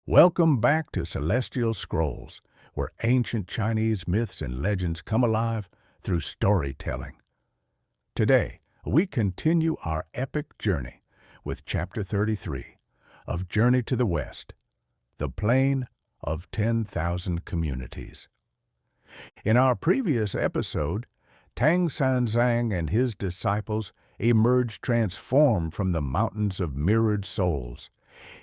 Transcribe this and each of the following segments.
Welcome back to Celestial Scrolls, where ancient Chinese myths and legends come alive through storytelling. Today, we continue our epic journey with Chapter 33 of Journey to the West, the Plain of 10,000 Communities. In our previous episode, Tang Sanzang and his disciples emerged transformed from the mountains of mirrored souls,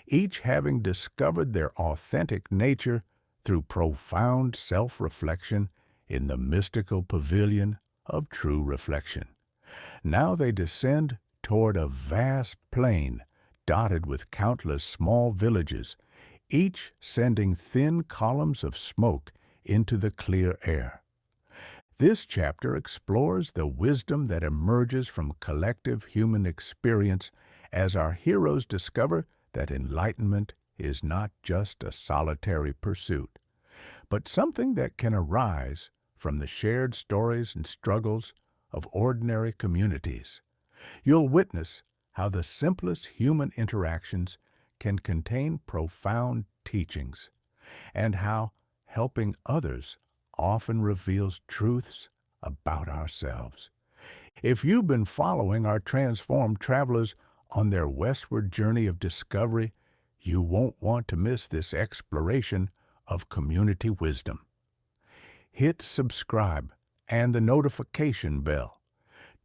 each having discovered their authentic nature through profound self-reflection in the mystical pavilion of true reflection. Now they descend toward a vast plain dotted with countless small villages, each sending thin columns of smoke into the clear air. This chapter explores the wisdom that emerges from collective human experience as our heroes discover that enlightenment is not just a solitary pursuit, but something that can arise from the shared stories and struggles of ordinary communities. You'll witness how the simplest human interactions can contain profound teachings, and how helping others often reveals truths about ourselves. If you've been following our transformed travelers on their westward journey of discovery, you won't want to miss this exploration of community wisdom. Hit subscribe and the notification bell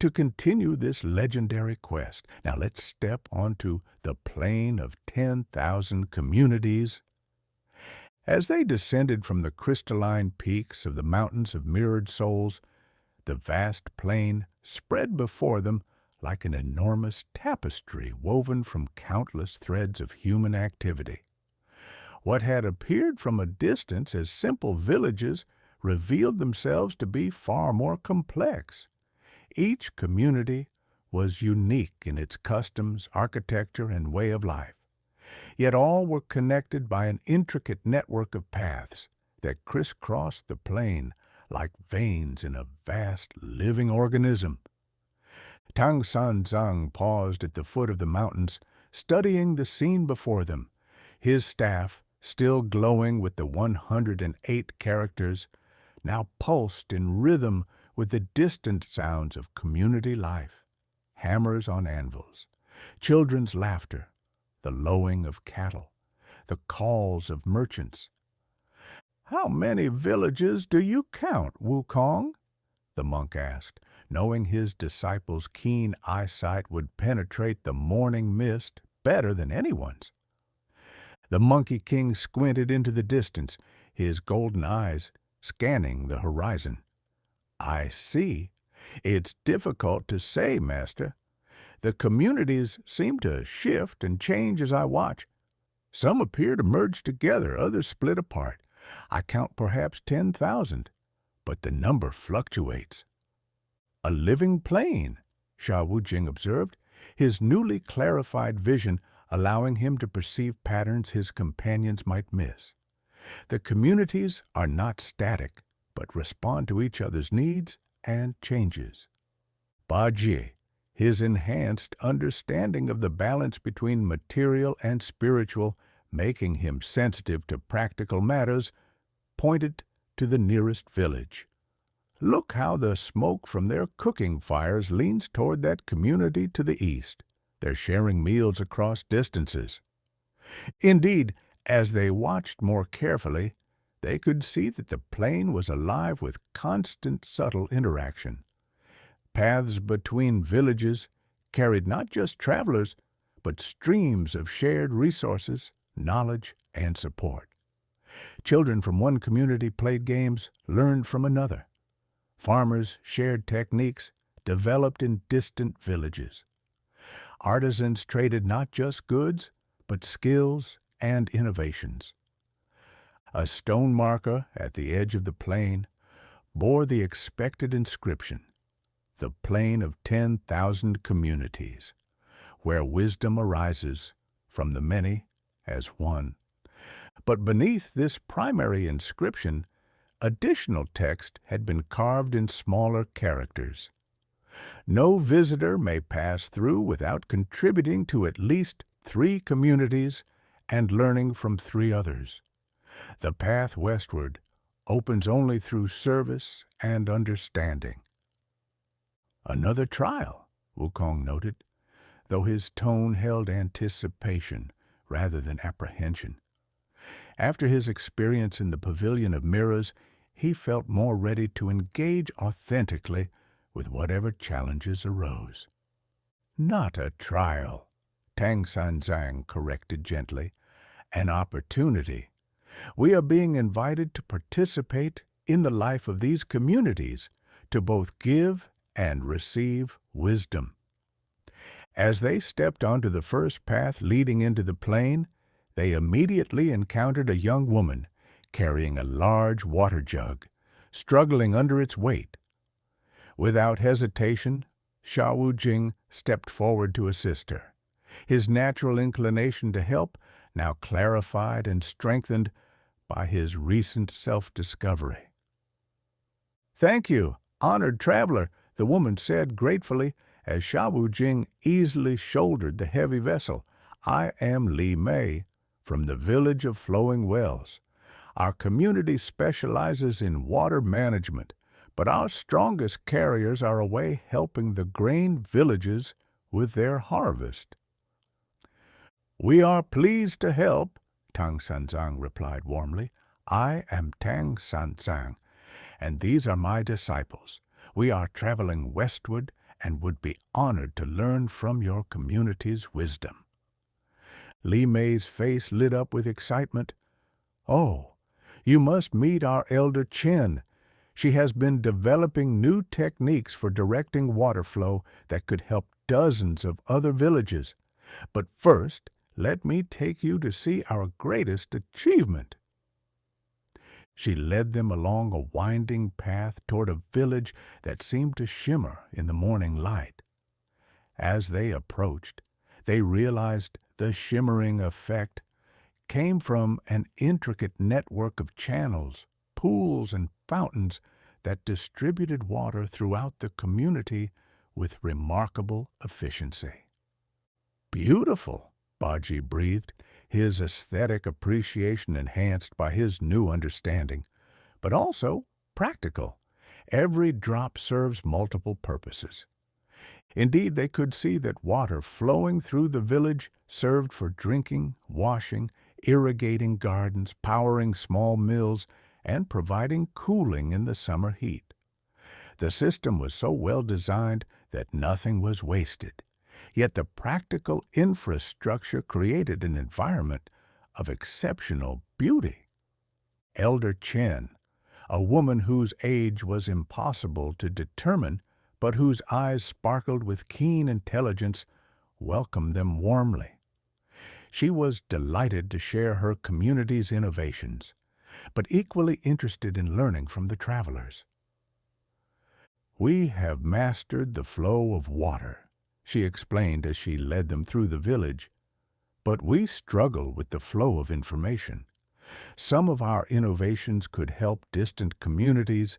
to continue this legendary quest. Now let's step onto the plain of 10,000 communities. As they descended from the crystalline peaks of the mountains of mirrored souls, the vast plain spread before them like an enormous tapestry woven from countless threads of human activity. What had appeared from a distance as simple villages revealed themselves to be far more complex. Each community was unique in its customs, architecture, and way of life. Yet all were connected by an intricate network of paths that crisscrossed the plain like veins in a vast living organism. Tang Sanzang paused at the foot of the mountains, studying the scene before them. His staff, still glowing with the 108 characters, now pulsed in rhythm with the distant sounds of community life. Hammers on anvils, children's laughter, the lowing of cattle, the calls of merchants. "How many villages do you count, Wukong?" the monk asked, knowing his disciples' keen eyesight would penetrate the morning mist better than anyone's. The Monkey King squinted into the distance, his golden eyes scanning the horizon. "I see. It's difficult to say, Master. The communities seem to shift and change as I watch. Some appear to merge together, others split apart. I count perhaps 10,000, but the number fluctuates." "A living plain," Sha Wujing observed, his newly clarified vision allowing him to perceive patterns his companions might miss. The communities are not static, but respond to each other's needs and changes. Ba Jie, his enhanced understanding of the balance between material and spiritual, making him sensitive to practical matters, pointed to the nearest village. "Look how the smoke from their cooking fires leans toward that community to the east. They're sharing meals across distances." Indeed, as they watched more carefully, they could see that the plain was alive with constant subtle interaction. Paths between villages carried not just travelers, but streams of shared resources, knowledge, and support. Children from one community played games, learned from another. Farmers shared techniques developed in distant villages. Artisans traded not just goods, but skills and innovations. A stone marker at the edge of the plain bore the expected inscription, "The Plain of 10,000 Communities, where wisdom arises from the many as one." But beneath this primary inscription, additional text had been carved in smaller characters. "No visitor may pass through without contributing to at least 3 communities and learning from 3 others. The path westward opens only through service and understanding. Another trial, Wukong noted, though his tone held anticipation rather than apprehension. After his experience in the Pavilion of Mirrors, he felt more ready to engage authentically with whatever challenges arose. Not a trial, Tang Sanzang corrected gently, an opportunity. We are being invited to participate in the life of these communities, to both give and receive wisdom. As they stepped onto the first path leading into the plain, they immediately encountered a young woman carrying a large water jug, struggling under its weight. Without hesitation, Sha Wujing stepped forward to assist her, his natural inclination to help now clarified and strengthened by his recent self-discovery. "Thank you, honored traveler," the woman said gratefully as Sha Wujing easily shouldered the heavy vessel. "I am Li Mei from the village of Flowing Wells. Our community specializes in water management, but our strongest carriers are away helping the grain villages with their harvest." "We are pleased to help," Tang Sanzang replied warmly. "I am Tang Sanzang, and these are my disciples. We are traveling westward and would be honored to learn from your community's wisdom." Li Mei's face lit up with excitement. "Oh, you must meet our elder Chen. She has been developing new techniques for directing water flow that could help dozens of other villages. But first, let me take you to see our greatest achievement." She led them along a winding path toward a village that seemed to shimmer in the morning light. As they approached, they realized the shimmering effect came from an intricate network of channels, pools, and fountains that distributed water throughout the community with remarkable efficiency. "Beautiful," Baji breathed, his aesthetic appreciation enhanced by his new understanding, but also practical. Every drop serves multiple purposes. Indeed, they could see that water flowing through the village served for drinking, washing, irrigating gardens, powering small mills, and providing cooling in the summer heat. The system was so well designed that nothing was wasted. Yet the practical infrastructure created an environment of exceptional beauty. Elder Chen, a woman whose age was impossible to determine, but whose eyes sparkled with keen intelligence, welcomed them warmly. She was delighted to share her community's innovations, but equally interested in learning from the travelers. "We have mastered the flow of water," she explained as she led them through the village, "but we struggle with the flow of information. Some of our innovations could help distant communities,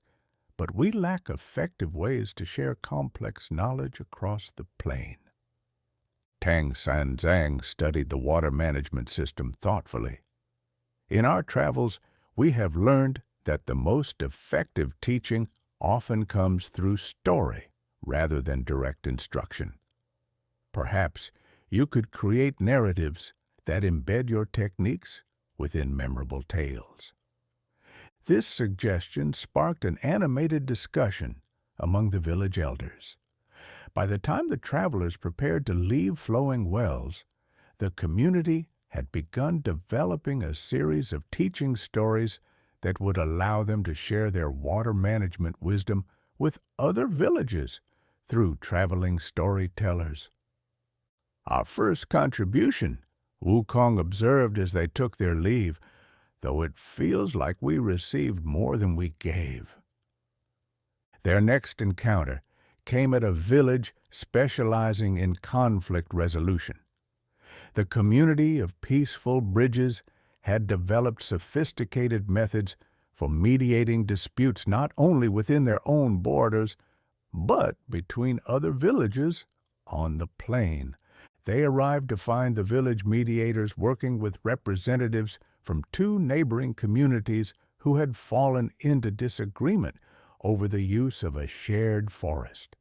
but we lack effective ways to share complex knowledge across the plain." Tang Sanzang studied the water management system thoughtfully. "In our travels, we have learned that the most effective teaching often comes through story rather than direct instruction. Perhaps you could create narratives that embed your techniques within memorable tales." This suggestion sparked an animated discussion among the village elders. By the time the travelers prepared to leave Flowing Wells, the community had begun developing a series of teaching stories that would allow them to share their water management wisdom with other villages through traveling storytellers. "Our first contribution," Wukong observed as they took their leave, "though it feels like we received more than we gave." Their next encounter came at a village specializing in conflict resolution. The community of peaceful bridges had developed sophisticated methods for mediating disputes not only within their own borders, but between other villages on the plain. They arrived to find the village mediators working with representatives from two neighboring communities who had fallen into disagreement over the use of a shared forest.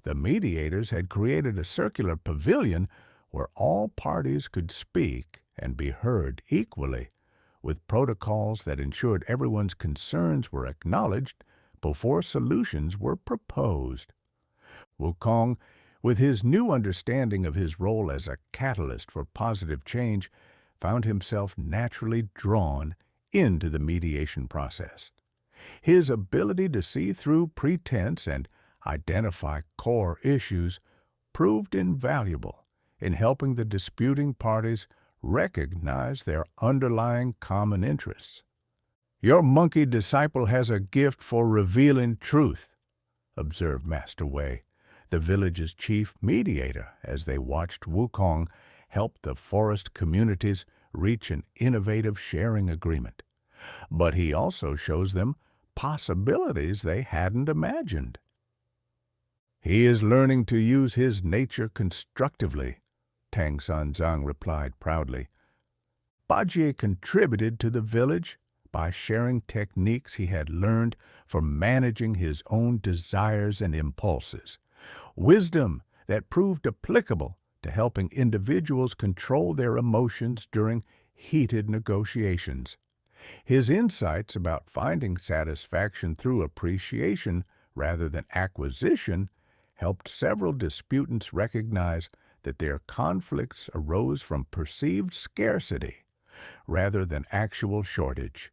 The mediators had created a circular pavilion where all parties could speak and be heard equally, with protocols that ensured everyone's concerns were acknowledged before solutions were proposed. Wukong, with his new understanding of his role as a catalyst for positive change, found himself naturally drawn into the mediation process. His ability to see through pretense and identify core issues proved invaluable in helping the disputing parties recognize their underlying common interests. "Your monkey disciple has a gift for revealing truth," observed Master Wei, the village's chief mediator, as they watched Wukong help the forest communities reach an innovative sharing agreement. But he also shows them possibilities they hadn't imagined. "He is learning to use his nature constructively," Tang Sanzang replied proudly. Bajie contributed to the village by sharing techniques he had learned for managing his own desires and impulses, wisdom that proved applicable to helping individuals control their emotions during heated negotiations. His insights about finding satisfaction through appreciation rather than acquisition helped several disputants recognize that their conflicts arose from perceived scarcity rather than actual shortage.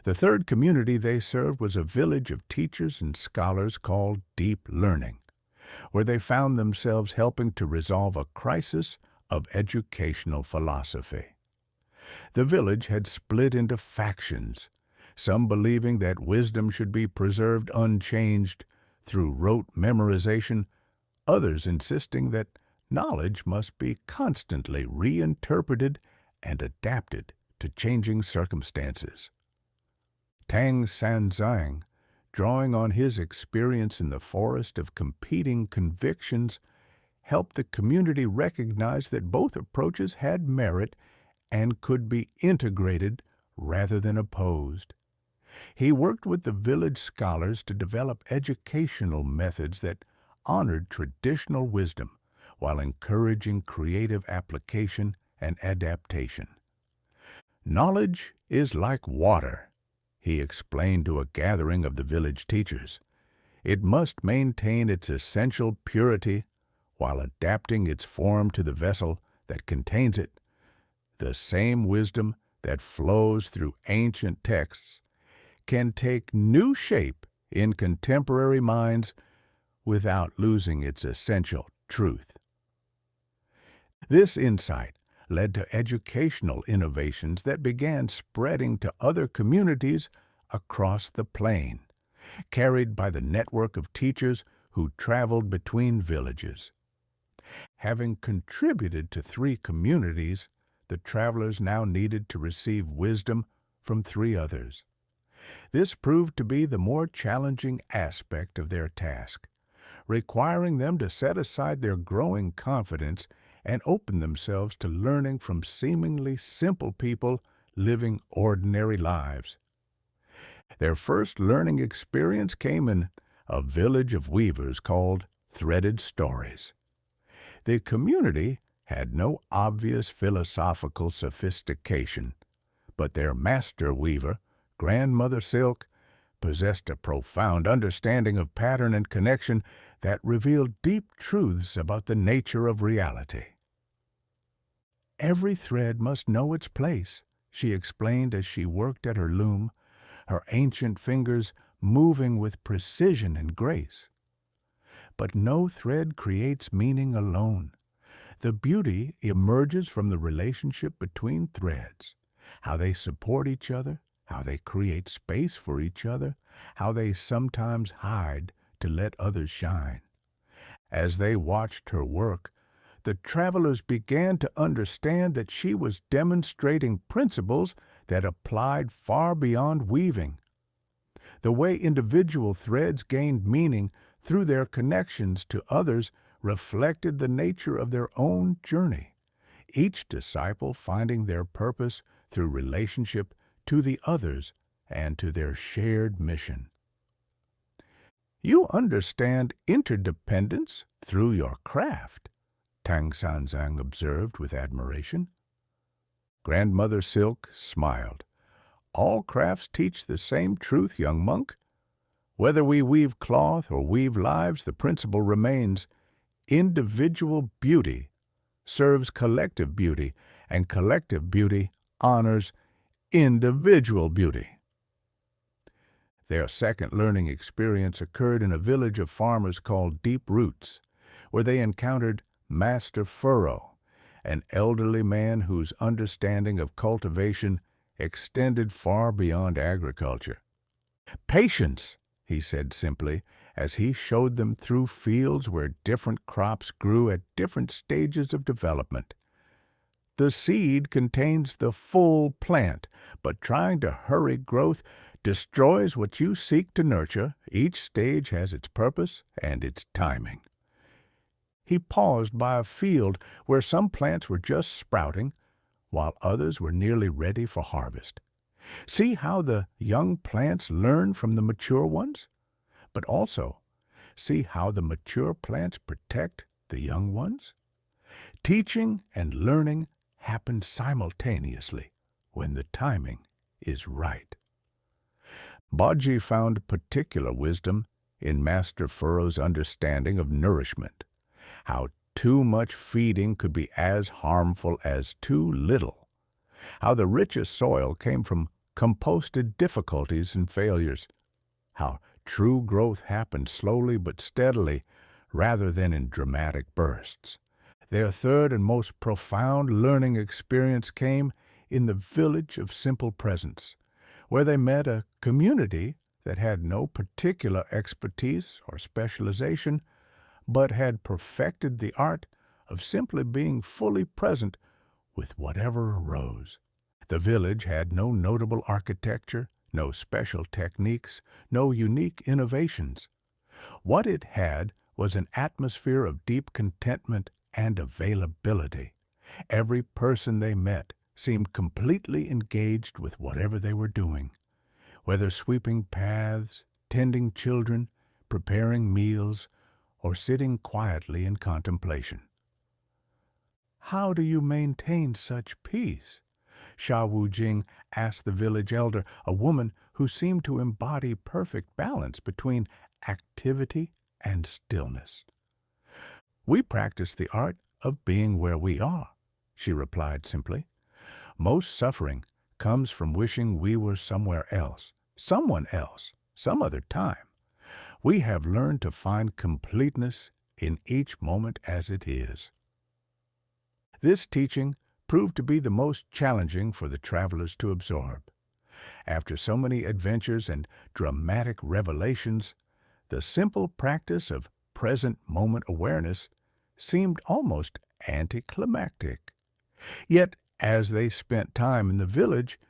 The third community they served was a village of teachers and scholars called Deep Learning, where they found themselves helping to resolve a crisis of educational philosophy. The village had split into factions, some believing that wisdom should be preserved unchanged through rote memorization, others insisting that knowledge must be constantly reinterpreted and adapted to changing circumstances. Tang Sanzang, drawing on his experience in the forest of competing convictions, helped the community recognize that both approaches had merit and could be integrated rather than opposed. He worked with the village scholars to develop educational methods that honored traditional wisdom while encouraging creative application and adaptation. "Knowledge is like water," he explained to a gathering of the village teachers. "It must maintain its essential purity while adapting its form to the vessel that contains it. The same wisdom that flows through ancient texts can take new shape in contemporary minds without losing its essential truth." This insight led to educational innovations that began spreading to other communities across the plain, carried by the network of teachers who traveled between villages. Having contributed to 3 communities, the travelers now needed to receive wisdom from 3 others. This proved to be the more challenging aspect of their task, requiring them to set aside their growing confidence and open themselves to learning from seemingly simple people living ordinary lives. Their first learning experience came in a village of weavers called Threaded Stories. The community had no obvious philosophical sophistication, but their master weaver, Grandmother Silk, possessed a profound understanding of pattern and connection that revealed deep truths about the nature of reality. "Every thread must know its place," she explained as she worked at her loom, her ancient fingers moving with precision and grace. "But no thread creates meaning alone. The beauty emerges from the relationship between threads, how they support each other, how they create space for each other, how they sometimes hide to let others shine." As they watched her work, the travelers began to understand that she was demonstrating principles that applied far beyond weaving. The way individual threads gained meaning through their connections to others reflected the nature of their own journey, each disciple finding their purpose through relationship to the others and to their shared mission. You understand interdependence through your craft, Tang Sanzang observed with admiration. Grandmother Silk smiled. All crafts teach the same truth, young monk. Whether we weave cloth or weave lives, the principle remains: individual beauty serves collective beauty, and collective beauty honors individual beauty. Their second learning experience occurred in a village of farmers called Deep Roots, where they encountered Master Furrow, an elderly man whose understanding of cultivation extended far beyond agriculture. "Patience," he said simply, as he showed them through fields where different crops grew at different stages of development. The seed contains the full plant, but trying to hurry growth destroys what you seek to nurture. Each stage has its purpose and its timing. He paused by a field where some plants were just sprouting, while others were nearly ready for harvest. See how the young plants learn from the mature ones? But also, see how the mature plants protect the young ones? Teaching and learning happen simultaneously when the timing is right. Baji found particular wisdom in Master Furrow's understanding of nourishment, how too much feeding could be as harmful as too little, how the richest soil came from composted difficulties and failures, how true growth happened slowly but steadily rather than in dramatic bursts. Their third and most profound learning experience came in the village of Simple Presence, where they met a community that had no particular expertise or specialization, but had perfected the art of simply being fully present with whatever arose. The village had no notable architecture, no special techniques, no unique innovations. What it had was an atmosphere of deep contentment and availability. Every person they met seemed completely engaged with whatever they were doing, whether sweeping paths, tending children, preparing meals, or sitting quietly in contemplation. "How do you maintain such peace?" Sha Wu Jing asked the village elder, a woman who seemed to embody perfect balance between activity and stillness. "We practice the art of being where we are," she replied simply. "Most suffering comes from wishing we were somewhere else, someone else, some other time. We have learned to find completeness in each moment as it is." This teaching proved to be the most challenging for the travelers to absorb. After so many adventures and dramatic revelations, the simple practice of present moment awareness seemed almost anticlimactic. Yet, as they spent time in the village,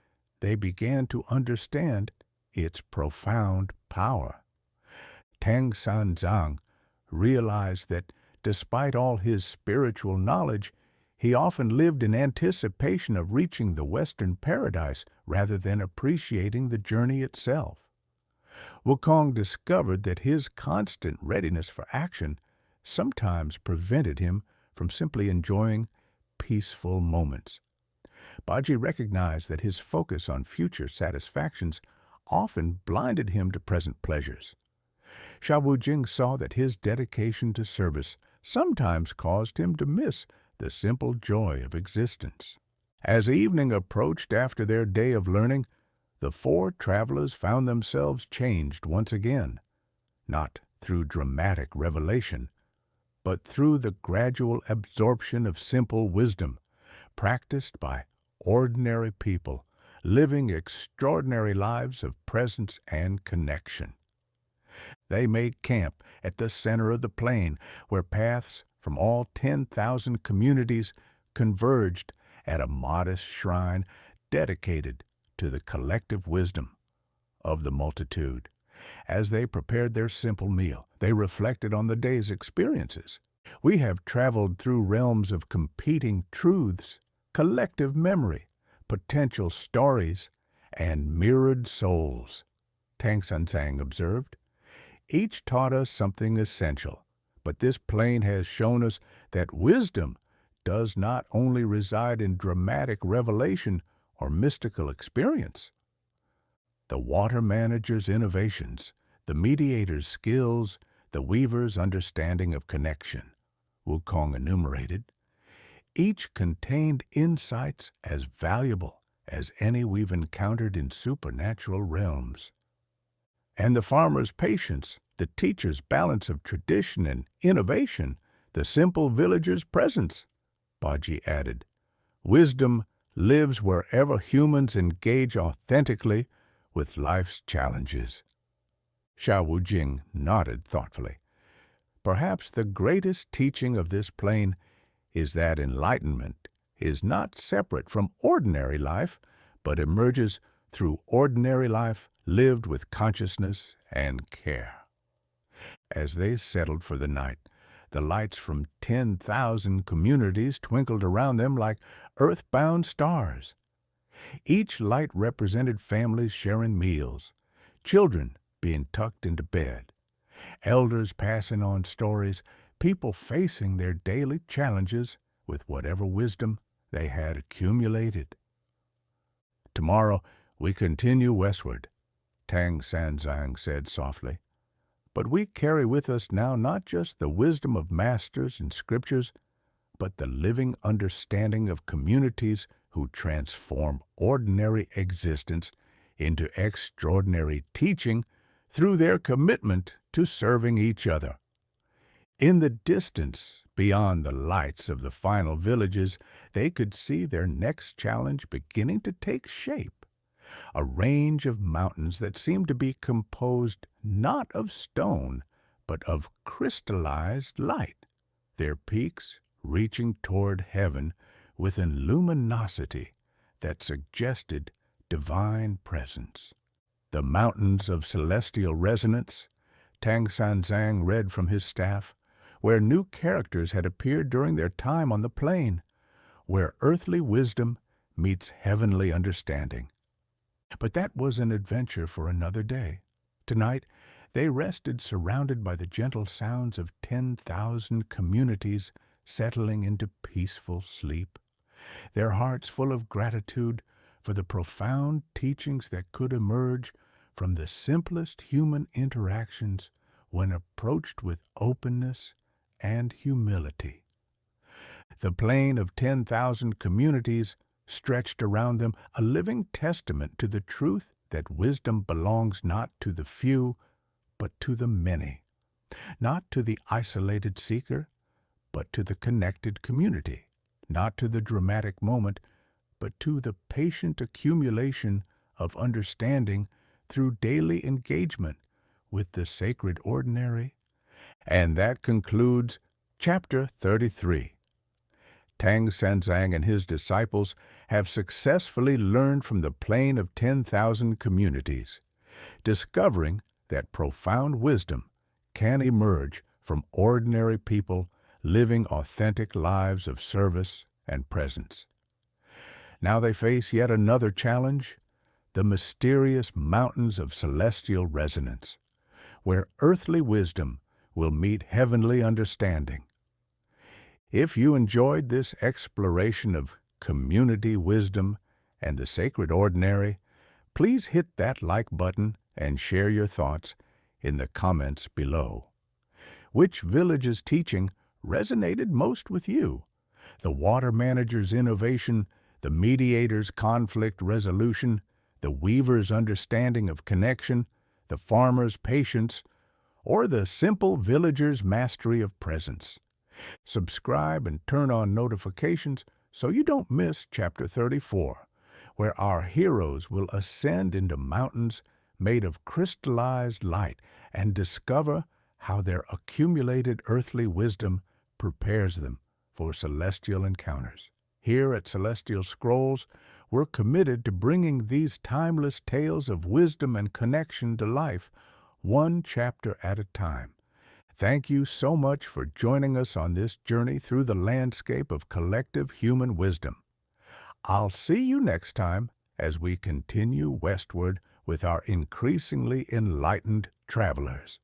they began to understand its profound power. Tang Sanzang realized that despite all his spiritual knowledge, he often lived in anticipation of reaching the Western paradise rather than appreciating the journey itself. Wukong discovered that his constant readiness for action sometimes prevented him from simply enjoying peaceful moments. Baji recognized that his focus on future satisfactions often blinded him to present pleasures. Sha Wu Jing saw that his dedication to service sometimes caused him to miss the simple joy of existence. As evening approached after their day of learning, the four travelers found themselves changed once again, not through dramatic revelation, but through the gradual absorption of simple wisdom, practiced by ordinary people, living extraordinary lives of presence and connection. They made camp at the center of the plain, where paths from all 10,000 communities converged at a modest shrine dedicated to the collective wisdom of the multitude. As they prepared their simple meal, they reflected on the day's experiences. We have traveled through realms of competing truths, collective memory, potential stories, and mirrored souls, Tang Sanzang observed. Each taught us something essential, but this plane has shown us that wisdom does not only reside in dramatic revelation or mystical experience. The water manager's innovations, the mediator's skills, the weaver's understanding of connection, Wukong enumerated, each contained insights as valuable as any we've encountered in supernatural realms. And the farmer's patience, the teacher's balance of tradition and innovation, the simple villager's presence, Baji added. Wisdom lives wherever humans engage authentically with life's challenges. Xiao Wujing nodded thoughtfully. Perhaps the greatest teaching of this plane is that enlightenment is not separate from ordinary life, but emerges through ordinary life lived with consciousness and care. As they settled for the night, the lights from 10,000 communities twinkled around them like earthbound stars. Each light represented families sharing meals, children being tucked into bed, elders passing on stories, people facing their daily challenges with whatever wisdom they had accumulated. Tomorrow we continue westward, Tang Sanzang said softly. But we carry with us now not just the wisdom of masters and scriptures, but the living understanding of communities who transform ordinary existence into extraordinary teaching through their commitment to serving each other. In the distance, beyond the lights of the final villages, they could see their next challenge beginning to take shape. A range of mountains that seemed to be composed not of stone, but of crystallized light, their peaks reaching toward heaven with a luminosity that suggested divine presence. The mountains of celestial resonance, Tang Sanzang read from his staff, where new characters had appeared during their time on the plain, where earthly wisdom meets heavenly understanding. But that was an adventure for another day. Tonight, they rested surrounded by the gentle sounds of 10,000 communities settling into peaceful sleep, their hearts full of gratitude for the profound teachings that could emerge from the simplest human interactions when approached with openness and humility. The plain of 10,000 communities stretched around them, a living testament to the truth that wisdom belongs not to the few, but to the many, not to the isolated seeker, but to the connected community, not to the dramatic moment, but to the patient accumulation of understanding through daily engagement with the sacred ordinary. And that concludes Chapter 33. Tang Sanzang and his disciples have successfully learned from the plane of 10,000 communities, discovering that profound wisdom can emerge from ordinary people living authentic lives of service and presence. Now they face yet another challenge, the mysterious mountains of celestial resonance, where earthly wisdom will meet heavenly understanding. If you enjoyed this exploration of community wisdom and the sacred ordinary, please hit that like button and share your thoughts in the comments below. Which village's teaching resonated most with you? The water manager's innovation, the mediator's conflict resolution, the weaver's understanding of connection, the farmer's patience, or the simple villager's mastery of presence? Subscribe and turn on notifications so you don't miss Chapter 34, where our heroes will ascend into mountains made of crystallized light and discover how their accumulated earthly wisdom prepares them for celestial encounters. Here at Celestial Scrolls, we're committed to bringing these timeless tales of wisdom and connection to life, one chapter at a time. Thank you so much for joining us on this journey through the landscape of collective human wisdom. I'll see you next time as we continue westward with our increasingly enlightened travelers.